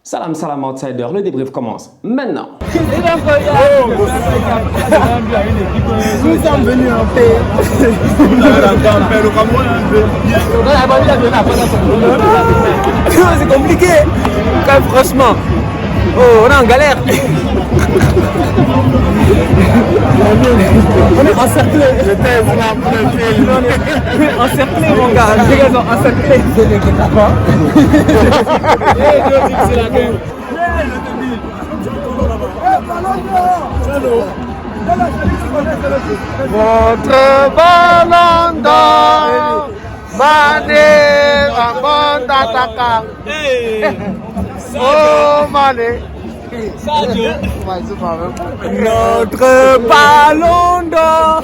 Salam, salam outsider, le débrief commence maintenant. Nous sommes venus en paix. C'est compliqué. Quand franchement, oh, on est en galère. On est encerclé. On est encerclé, mon gars. Les gars sont encerclés. Votre ballon d'or, Mané, un bon attaquant. Oh Mané. Notre ballon d'or.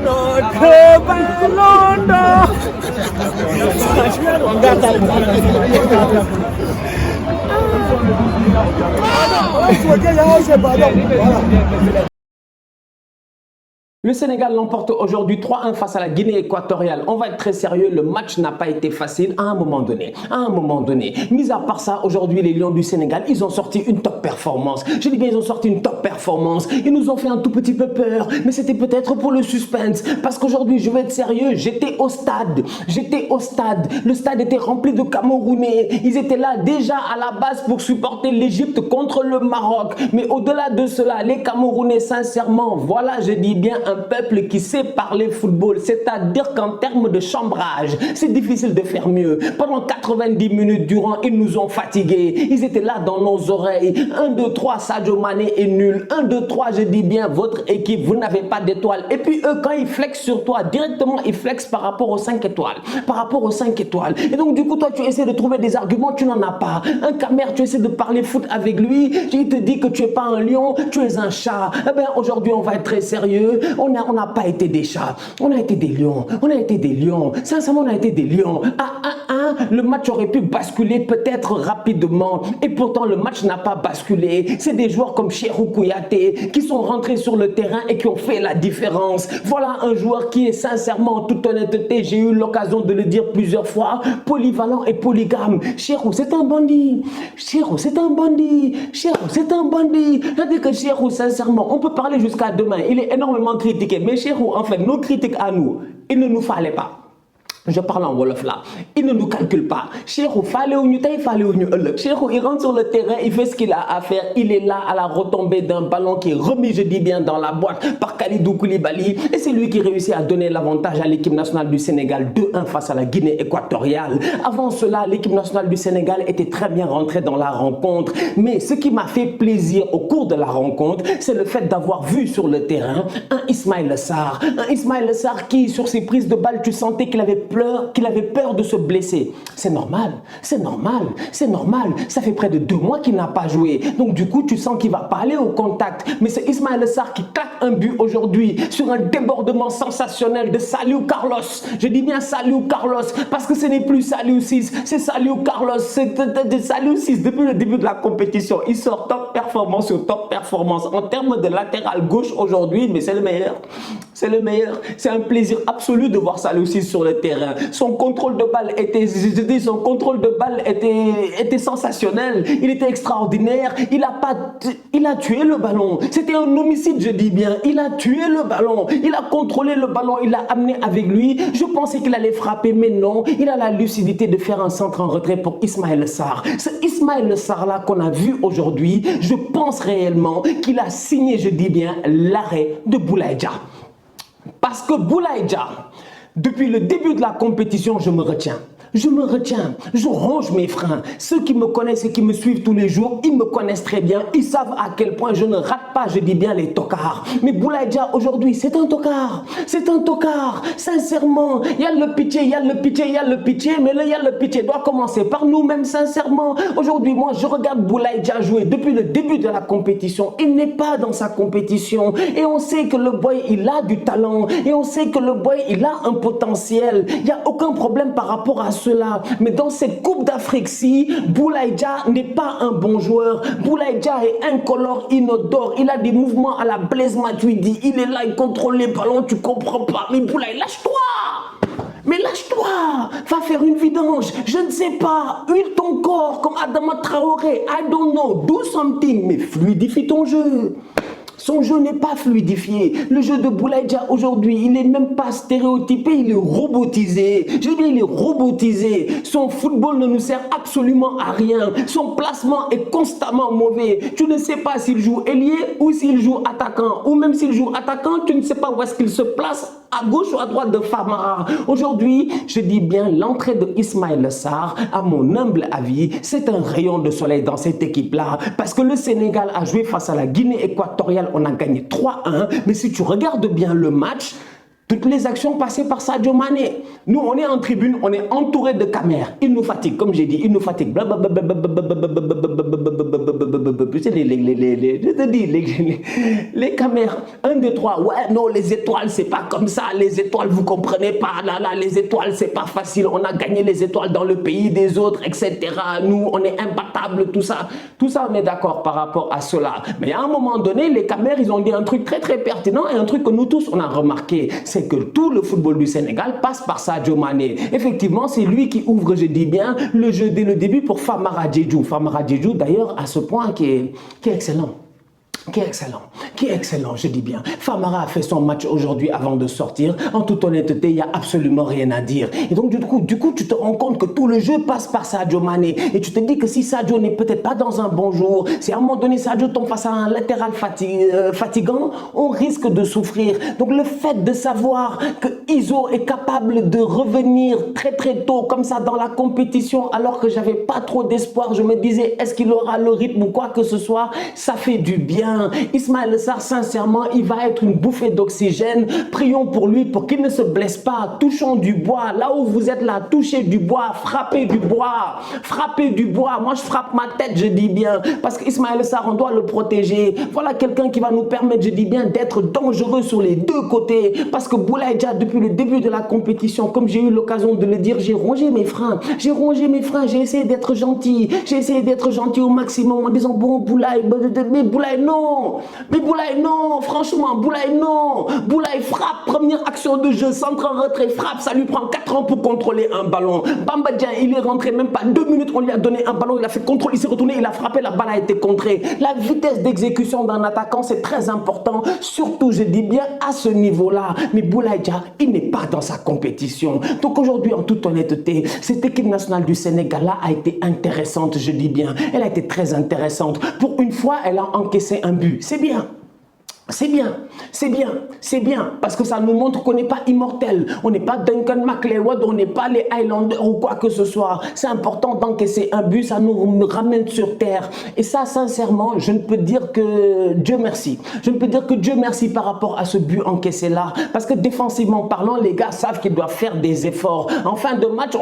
Notre ballon d'or. Le Sénégal l'emporte aujourd'hui 3-1 face à la Guinée équatoriale. On va être très sérieux, le match n'a pas été facile à un moment donné. Mis à part ça, aujourd'hui les Lions du Sénégal, ils ont sorti une top performance. Je dis bien ils ont sorti une top performance. Ils nous ont fait un tout petit peu peur, mais c'était peut-être pour le suspense. Parce qu'aujourd'hui, je vais être sérieux, j'étais au stade. Le stade était rempli de Camerounais. Ils étaient là déjà à la base pour supporter l'Égypte contre le Maroc. Mais au-delà de cela, les Camerounais, sincèrement, voilà, je dis bien un peuple qui sait parler football, c'est-à-dire qu'en termes de chambrage, c'est difficile de faire mieux. Pendant 90 minutes durant, ils nous ont fatigués. Ils étaient là dans nos oreilles. 1, 2, 3, Sadio Mané est nul. 1, 2, 3, je dis bien, votre équipe, vous n'avez pas d'étoiles. Et puis eux, quand ils flexent sur toi, directement, ils flexent par rapport aux 5 étoiles. Et donc, du coup, toi, tu essaies de trouver des arguments, tu n'en as pas. Un Camer, tu essaies de parler foot avec lui, il te dit que tu n'es pas un lion, tu es un chat. Eh bien, aujourd'hui, on va être très sérieux. On n'a pas été des chats, on a été des lions. Sincèrement, on a été des lions. Le match aurait pu basculer peut-être rapidement. Et pourtant, le match n'a pas basculé. C'est des joueurs comme Cheikhou Kouyaté qui sont rentrés sur le terrain et qui ont fait la différence. Voilà un joueur qui est sincèrement, en toute honnêteté, j'ai eu l'occasion de le dire plusieurs fois, polyvalent et polygame. Cheikhou, c'est un bandit. C'est-à-dire que Cheikhou, sincèrement, on peut parler jusqu'à demain. Il est énormément critiqué. Mais Cheikhou, en fait, nos critiques à nous, il ne nous fallait pas. Je parle en Wolof là. Il ne nous calcule pas. Cheikhou, Cheikhou, il rentre sur le terrain, il fait ce qu'il a à faire. Il est là à la retombée d'un ballon qui est remis, je dis bien, dans la boîte par Kalidou Koulibaly. Et c'est lui qui réussit à donner l'avantage à l'équipe nationale du Sénégal 2-1 face à la Guinée équatoriale. Avant cela, l'équipe nationale du Sénégal était très bien rentrée dans la rencontre. Mais ce qui m'a fait plaisir au cours de la rencontre, c'est le fait d'avoir vu sur le terrain un Ismaïla Sarr. Un Ismaïla Sarr qui, sur ses prises de balles, tu sentais qu'il avait peur de se blesser. C'est normal. Ça fait près de 2 mois qu'il n'a pas joué. Donc du coup, tu sens qu'il ne va pas aller au contact. Mais c'est Ismaïla Sarr qui claque un but aujourd'hui sur un débordement sensationnel de Saliou Carlos. Je dis bien Saliou Carlos parce que ce n'est plus Saliou 6, c'est Saliou Carlos. C'est de Saliou 6 depuis le début de la compétition. Il sort top performance sur top performance. En termes de latéral gauche aujourd'hui, mais c'est le meilleur. C'est un plaisir absolu de voir Saliou 6 sur le terrain. Son contrôle de balle était sensationnel. Il était extraordinaire. Il a tué le ballon. C'était un homicide, je dis bien. Il a tué le ballon. Il a contrôlé le ballon. Il l'a amené avec lui. Je pensais qu'il allait frapper, mais non. Il a la lucidité de faire un centre en retrait pour Ismaïla Sarr. Ce Ismaïla Sarr là qu'on a vu aujourd'hui, je pense réellement qu'il a signé, je dis bien, l'arrêt de Boulaye Dia. Parce que Boulaye Dia, depuis le début de la compétition, je me retiens. Je ronge mes freins. Ceux qui me connaissent et qui me suivent tous les jours, ils me connaissent très bien. Ils savent à quel point je ne rate pas, je dis bien, les tocards. Mais Boulaye Dia, aujourd'hui, c'est un tocard. Sincèrement, il y a le pitié, mais il y a le pitié doit commencer par nous-mêmes, sincèrement. Aujourd'hui, moi, je regarde Boulaye Dia jouer depuis le début de la compétition. Il n'est pas dans sa compétition. Et on sait que le boy, il a du talent. Et on sait que le boy, il a un potentiel. Il n'y a aucun problème par rapport à cela. Mais dans cette Coupe d'Afrique-ci, Boulaye Dia n'est pas un bon joueur. Boulaye Dia est incolore, inodore. Il a des mouvements à la Blaise Matuidi. Il est là, il contrôle les ballons, tu comprends pas. Mais Boulaye, lâche-toi! Mais lâche-toi, va faire une vidange, je ne sais pas, huile ton corps comme Adama Traoré, I don't know, do something, mais fluidifie ton jeu. Son jeu n'est pas fluidifié. Le jeu de Boulaye Dia aujourd'hui, il n'est même pas stéréotypé, il est robotisé. Je dis, il est robotisé. Son football ne nous sert absolument à rien. Son placement est constamment mauvais. Tu ne sais pas s'il joue ailier ou s'il joue attaquant. Ou même s'il joue attaquant, tu ne sais pas où est-ce qu'il se place, à gauche ou à droite de Famara. Aujourd'hui, je dis bien, l'entrée de Ismaïla Sarr, à mon humble avis, c'est un rayon de soleil dans cette équipe-là. Parce que le Sénégal a joué face à la Guinée équatoriale. On a gagné 3-1, mais si tu regardes bien le match, toutes les actions passées par Sadio Mané. Nous, on est en tribune, on est entouré de caméras. Il nous fatigue, comme j'ai dit, il nous fatigue. Les caméras, 1, 2, 3. Ouais, non, les étoiles, c'est pas comme ça. Les étoiles, vous comprenez pas. Là, les étoiles, c'est pas facile. On a gagné les étoiles dans le pays des autres, etc. Nous, on est imbattables, tout ça. Tout ça, on est d'accord par rapport à cela. Mais à un moment donné, les caméras, ils ont dit un truc très, très pertinent et un truc que nous tous, on a remarqué. C'est que tout le football du Sénégal passe par Sadio Mané. Effectivement, c'est lui qui ouvre, je dis bien, le jeu dès le début pour Famara Diédhiou. Famara Diédhiou, d'ailleurs, à ce point qui est excellent. Qui est excellent, je dis bien. Famara a fait son match aujourd'hui avant de sortir. En toute honnêteté, il n'y a absolument rien à dire. Et donc, du coup, tu te rends compte que tout le jeu passe par Sadio Mané. Et tu te dis que si Sadio n'est peut-être pas dans un bon jour, si à un moment donné Sadio tombe face à un latéral fatigant, on risque de souffrir. Donc, le fait de savoir que Iso est capable de revenir très très tôt, comme ça, dans la compétition, alors que j'avais pas trop d'espoir, je me disais, est-ce qu'il aura le rythme ou quoi que ce soit, ça fait du bien. Ismaïla Sarr, sincèrement, il va être une bouffée d'oxygène. Prions pour lui, pour qu'il ne se blesse pas. Touchons du bois. Là où vous êtes là, touchez du bois, frappez du bois. Frappez du bois. Moi, je frappe ma tête, je dis bien. Parce qu'Ismaïla Sarr, on doit le protéger. Voilà quelqu'un qui va nous permettre, je dis bien, d'être dangereux sur les deux côtés. Parce que Boulaye Dia, depuis le début de la compétition, comme j'ai eu l'occasion de le dire, j'ai rongé mes freins. J'ai rongé mes freins. J'ai essayé d'être gentil. J'ai essayé d'être gentil au maximum en disant, bon, Boulaye, mais Boulaye, non. Mais Boulaye, non, franchement, Boulaye, non. Boulaye frappe, première action de jeu, centre en retrait, frappe, ça lui prend 4 ans pour contrôler un ballon. Bamba Dieng, il est rentré même pas 2 minutes, on lui a donné un ballon, il a fait contrôle, il s'est retourné, il a frappé, la balle a été contrée. La vitesse d'exécution d'un attaquant, c'est très important, surtout, je dis bien, à ce niveau-là. Mais Boulaye Dia, il n'est pas dans sa compétition. Donc aujourd'hui, en toute honnêteté, cette équipe nationale du Sénégal-là a été intéressante, je dis bien. Elle a été très intéressante. Pour une fois, elle a encaissé un but. C'est bien. C'est bien, c'est bien, c'est bien, parce que ça nous montre qu'on n'est pas immortel, on n'est pas Duncan McLeod, on n'est pas les Highlanders ou quoi que ce soit. C'est important d'encaisser un but, ça nous ramène sur terre. Et ça, sincèrement, je ne peux dire que Dieu merci. Je ne peux dire que Dieu merci par rapport à ce but encaissé là, parce que défensivement parlant, les gars savent qu'ils doivent faire des efforts. En fin de match,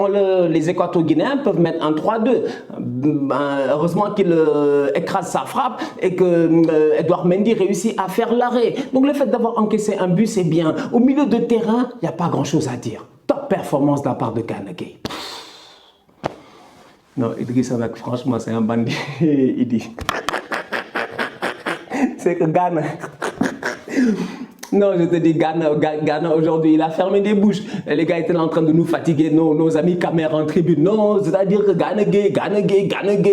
les Équato-Guinéens peuvent mettre un 3-2. Heureusement qu'il écrase sa frappe et que Edouard Mendy réussit à faire l'arrêt. Donc le fait d'avoir encaissé un but, c'est bien. Au milieu de terrain, il n'y a pas grand-chose à dire. Top performance de la part de Gana Gueye. Non, Idriss Seck, franchement, c'est un bandit. Il dit. C'est que Gana... Non, je te dis, Gana aujourd'hui, il a fermé des bouches. Les gars étaient en train de nous fatiguer, nos amis caméras en tribune. Non, c'est-à-dire que Gana Gueye,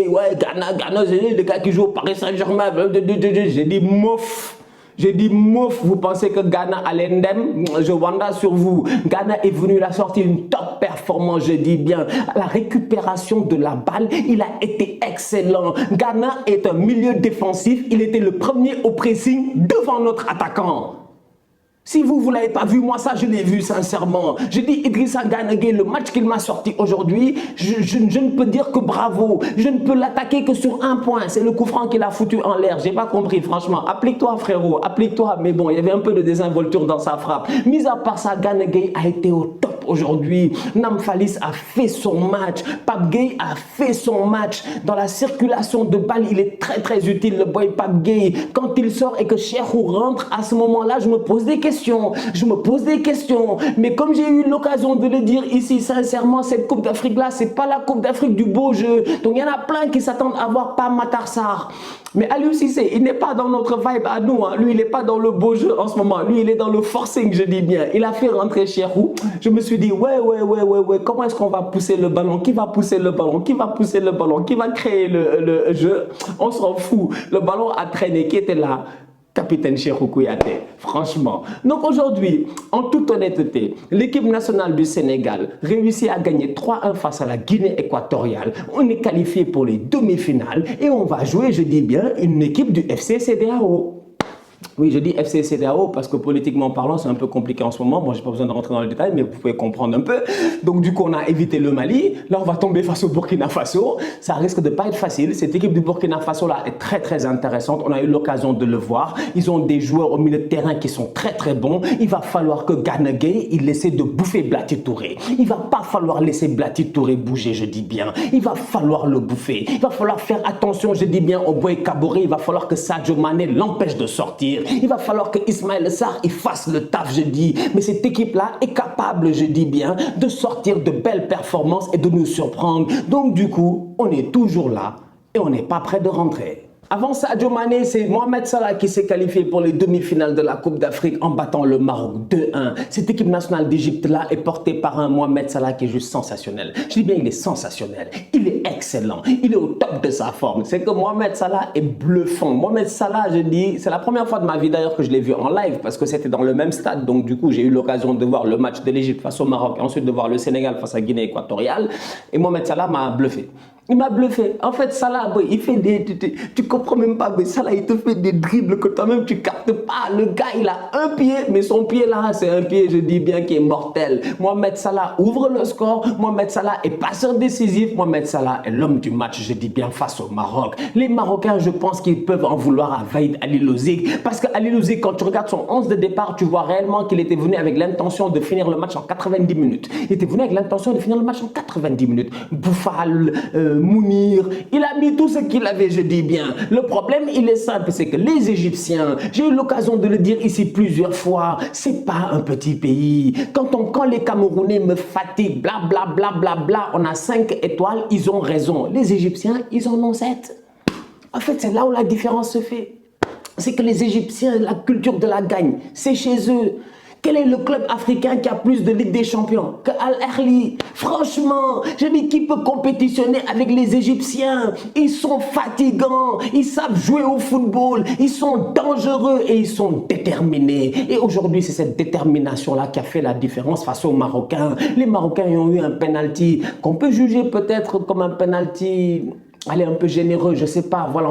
ouais, Gana, c'est les gars qui jouent au Paris Saint-Germain. J'ai dit, mouf. J'ai dit, mouf, vous pensez que Gana allait ndem? Je wanda sur vous. Gana est venu la sortir une top performance, je dis bien. La récupération de la balle, il a été excellent. Gana est un milieu défensif. Il était le premier au pressing devant notre attaquant. Si vous ne l'avez pas vu, moi ça je l'ai vu sincèrement. Je dis Idrissa Gana Gueye, le match qu'il m'a sorti aujourd'hui, je ne peux dire que bravo. Je ne peux l'attaquer que sur un point. C'est le coup franc qu'il a foutu en l'air. J'ai pas compris franchement. Applique-toi frérot, applique-toi. Mais bon, il y avait un peu de désinvolture dans sa frappe. Mis à part ça, Gana Gueye a été au top aujourd'hui. Namphalis a fait son match. Pape Gueye a fait son match. Dans la circulation de balles, il est très très utile le boy Pape Gueye. Quand il sort et que Cheikhou rentre, à ce moment-là, je me pose des questions. Je me pose des questions, mais comme j'ai eu l'occasion de le dire ici, sincèrement, cette Coupe d'Afrique-là, c'est pas la Coupe d'Afrique du beau jeu. Donc il y en a plein qui s'attendent à voir pas Matar Sarr. Mais Aliou Cissé, il n'est pas dans notre vibe à nous. Hein. Lui, il n'est pas dans le beau jeu en ce moment. Lui, il est dans le forcing, je dis bien. Il a fait rentrer Cheikhou. Je me suis suis dit, ouais, comment est-ce qu'on va pousser le ballon? Qui va pousser le ballon? Qui va pousser le ballon? Qui va créer le jeu? On s'en fout. Le ballon a traîné. Qui était là? Capitaine Cheikhou Kouyaté, franchement. Donc aujourd'hui, en toute honnêteté, l'équipe nationale du Sénégal réussit à gagner 3-1 face à la Guinée équatoriale. On est qualifié pour les demi-finales et on va jouer, je dis bien, une équipe du FC CEDEAO. Oui, je dis FC CEDEAO parce que politiquement parlant, c'est un peu compliqué en ce moment. Moi, je n'ai pas besoin de rentrer dans le détail, mais vous pouvez comprendre un peu. Donc, du coup, on a évité le Mali. Là, on va tomber face au Burkina Faso. Ça risque de pas être facile. Cette équipe du Burkina Faso-là est très, très intéressante. On a eu l'occasion de le voir. Ils ont des joueurs au milieu de terrain qui sont très, très bons. Il va falloir que Gana Gueye, il essaie de bouffer Blati Touré. Il va pas falloir laisser Blati Touré bouger, je dis bien. Il va falloir le bouffer. Il va falloir faire attention, je dis bien, au Boy Kaboré. Il va falloir que Sadio Mané l'empêche de sortir. Il va falloir que Ismaël Sarr il fasse le taf, je dis. Mais cette équipe-là est capable, je dis bien, de sortir de belles performances et de nous surprendre. Donc du coup, on est toujours là et on n'est pas prêt de rentrer. Avant Sadio Mané, c'est Mohamed Salah qui s'est qualifié pour les demi-finales de la Coupe d'Afrique en battant le Maroc 2-1. Cette équipe nationale d'Égypte-là est portée par un Mohamed Salah qui est juste sensationnel. Je dis bien, il est sensationnel. Il est excellent. Il est au top de sa forme. C'est que Mohamed Salah est bluffant. Mohamed Salah, je dis, c'est la première fois de ma vie d'ailleurs que je l'ai vu en live parce que c'était dans le même stade. Donc du coup, j'ai eu l'occasion de voir le match de l'Égypte face au Maroc et ensuite de voir le Sénégal face à Guinée équatoriale. Et Mohamed Salah m'a bluffé. Il m'a bluffé. En fait, Salah, il fait des... Tu comprends même pas, mais Salah, il te fait des dribbles que toi-même, tu captes pas. Le gars, il a un pied, mais son pied là, c'est un pied, je dis bien, qui est mortel. Mohamed Salah ouvre le score. Mohamed Salah est passeur décisif. Mohamed Salah est l'homme du match, je dis bien, face au Maroc. Les Marocains, je pense qu'ils peuvent en vouloir à Vaïd Alilouzik. Parce que Alilouzik, quand tu regardes son 11 de départ, tu vois réellement qu'il était venu avec l'intention de finir le match en 90 minutes. Il était venu avec l'intention de finir le match en 90 minutes. Bouffal, Mounir, il a mis tout ce qu'il avait, je dis bien. Le problème, il est simple, c'est que les Égyptiens, j'ai eu l'occasion de le dire ici plusieurs fois, c'est pas un petit pays. Quand les Camerounais me fatiguent, bla bla bla bla bla, on a 5 étoiles, ils ont raison. Les Égyptiens, ils en ont 7. En fait, c'est là où la différence se fait. C'est que les Égyptiens, la culture de la gagne, c'est chez eux. Quel est le club africain qui a plus de Ligue des Champions que Al Ahly? Franchement, je dis qui peut compétitionner avec les Égyptiens? Ils sont fatigants, ils savent jouer au football, ils sont dangereux et ils sont déterminés. Et aujourd'hui, c'est cette détermination-là qui a fait la différence face aux Marocains. Les Marocains ont eu un penalty qu'on peut juger peut-être comme un penalty... Allez, un peu généreux, je sais pas, voilà,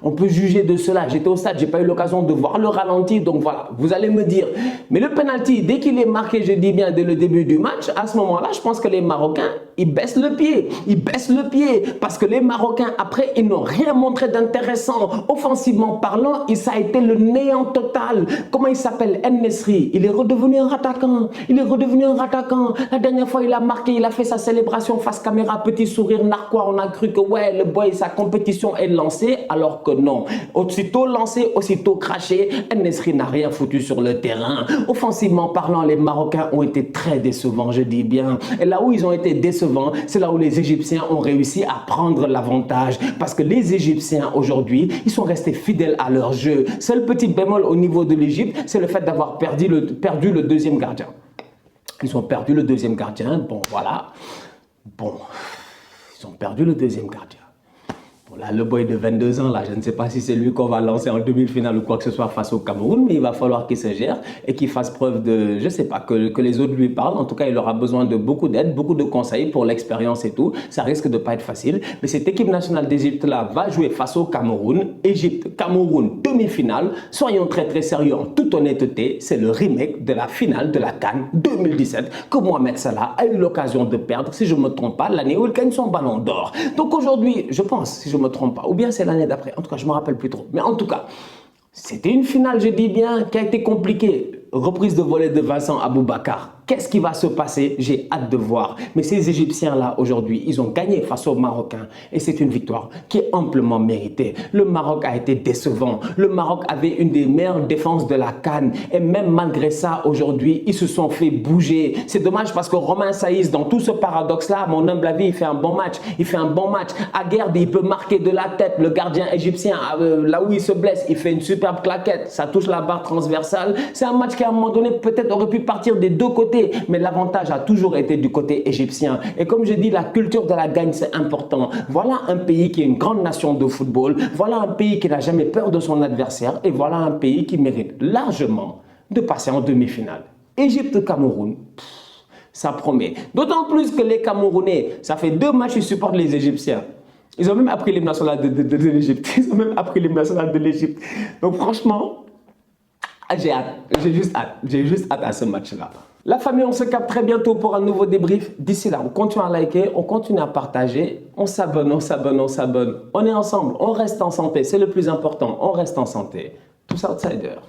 on peut juger de cela. J'étais au stade, j'ai pas eu l'occasion de voir le ralenti, donc voilà, vous allez me dire. Mais le penalty, dès qu'il est marqué, je dis bien, dès le début du match, à ce moment-là, je pense que les Marocains, ils baissent le pied. Ils baissent le pied parce que les Marocains, après, ils n'ont rien montré d'intéressant. Offensivement parlant, ça a été le néant total. Comment il s'appelle? En-Nesyri, il est redevenu un rattaquant. Il est redevenu un rattaquant. La dernière fois, il a marqué, il a fait sa célébration face caméra, petit sourire narquois. On a cru que, ouais, le boy, sa compétition est lancée, alors que non. Aussitôt lancé, aussitôt craché, En-Nesyri n'a rien foutu sur le terrain. Offensivement parlant, les Marocains ont été très décevants, je dis bien. Et là où ils ont été décevants, c'est là où les Égyptiens ont réussi à prendre l'avantage. Parce que les Égyptiens, aujourd'hui, ils sont restés fidèles à leur jeu. Seul petit bémol au niveau de l'Égypte, c'est le fait d'avoir perdu le deuxième gardien. Ils ont perdu le deuxième gardien, bon, voilà. Bon, ils ont perdu le deuxième gardien. Là, le boy de 22 ans, là, je ne sais pas si c'est lui qu'on va lancer en demi-finale ou quoi que ce soit face au Cameroun, mais il va falloir qu'il se gère et qu'il fasse preuve de, je ne sais pas, que les autres lui parlent. En tout cas, il aura besoin de beaucoup d'aide, beaucoup de conseils pour l'expérience et tout. Ça risque de ne pas être facile. Mais cette équipe nationale d'Égypte-là va jouer face au Cameroun. Égypte, Cameroun, demi-finale. Soyons très très sérieux en toute honnêteté. C'est le remake de la finale de la CAN 2017 que Mohamed Salah a eu l'occasion de perdre, si je ne me trompe pas, l'année où il gagne son ballon d'or. Donc aujourd'hui, je pense, si je me trompe pas, ou bien c'est l'année d'après, en tout cas je me rappelle plus trop, mais en tout cas c'était une finale, je dis bien, qui a été compliquée. Reprise de volée de Vincent Aboubakar. Qu'est-ce qui va se passer? J'ai hâte de voir. Mais ces Égyptiens-là, aujourd'hui, ils ont gagné face aux Marocains. Et c'est une victoire qui est amplement méritée. Le Maroc a été décevant. Le Maroc avait une des meilleures défenses de la CAN. Et même malgré ça, aujourd'hui, ils se sont fait bouger. C'est dommage parce que Romain Saïs, dans tout ce paradoxe-là, à mon humble avis, il fait un bon match. Il fait un bon match. Aguerd, il peut marquer de la tête. Le gardien égyptien, là où il se blesse, il fait une superbe claquette. Ça touche la barre transversale. C'est un match qui, à un moment donné, peut-être aurait pu partir des deux côtés. compliqué, mais l'avantage a toujours été du côté égyptien. Et comme je dis, la culture de la gagne, c'est important. Voilà un pays qui est une grande nation de football, voilà un pays qui n'a jamais peur de son adversaire, et voilà un pays qui mérite largement de passer en demi-finale. Égypte-Cameroun, ça promet. D'autant plus que les Camerounais, ça fait 2 matchs qu'ils supportent les Égyptiens. Ils ont même appris l'hymne national de l'Égypte. Ils ont même appris l'hymne national de l'Égypte. Donc franchement, j'ai hâte. J'ai juste hâte. J'ai juste hâte à ce match-là. La famille, on se capte très bientôt pour un nouveau débrief. D'ici là, on continue à liker, on continue à partager. On s'abonne, on s'abonne, on s'abonne. On est ensemble, on reste en santé. C'est le plus important. On reste en santé. Tous outsiders.